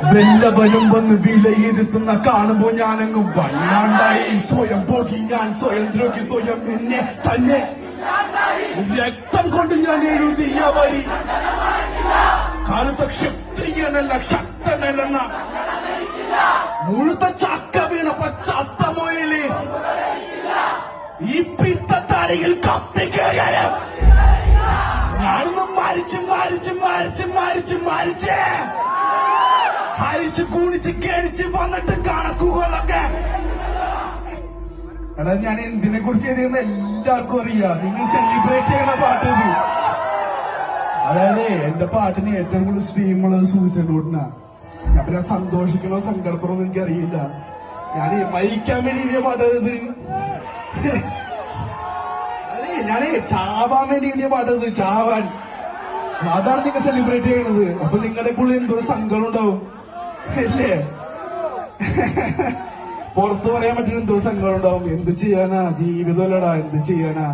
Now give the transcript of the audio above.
വല്ലവനും വന്ന് വിലയിരുത്തുന്ന കാണുമ്പോ ഞാനങ്ങ് വല്ലാണ്ടായി. സ്വയം പോകി ഞാൻ, സ്വയം ദ്രോഹി, സ്വയം എന്നെ തന്നെ രക്തം കൊണ്ട് ഞാൻ എഴുതിയ വരി. കാലത്ത ക്ഷത്രിയനല്ല ശക്തനല്ലെന്ന മുഴുത്ത ചക്ക വീണ പച്ചാത്തമൊയില് ഈ പിത്തത്തരയിൽ കത്തിക്കഴിയാലും ഞാനൊന്ന് മരിച്ച് ഹരിച്ച് കൂടിച്ച് കേടിച്ച് വന്നിട്ട് കണക്കുകളൊക്കെ. എടാ, ഞാൻ എന്തിനെ കുറിച്ച് എഴുതിയെന്ന് എല്ലാവർക്കും അറിയാം. നിങ്ങൾ സെലിബ്രേറ്റ് ചെയ്യണ പാട്ട് ഇത്. അതായത് എന്റെ പാട്ടിന് ഏറ്റവും കൂടുതൽ സ്ട്രീമുള്ളത് സൂസൈഡ് നോട്ടിനാ. ഞാൻ പിന്നെ സന്തോഷിക്കണോ സങ്കടപ്പെടണോ എനിക്കറിയില്ല. ഞാൻ മരിക്കാൻ വേണ്ടി എഴുതിയ പാട്ടത്. അതെ, ഞാനേ ചാവാൻ വേണ്ടി എഴുതിയ പാട്ടത്, ചാവാൻ. അതാണ് നിങ്ങൾ സെലിബ്രേറ്റ് ചെയ്യണത്. അപ്പൊ നിങ്ങളുടെ ഉള്ളിൽ എന്തോ സങ്കടം ഉണ്ടാവും അല്ലേ? പുറത്ത് പറയാൻ പറ്റുന്ന എന്തോ സങ്കടം ഉണ്ടാവും. എന്ത് ചെയ്യാനാ, ജീവിതമല്ലടാ, എന്ത് ചെയ്യാനാ.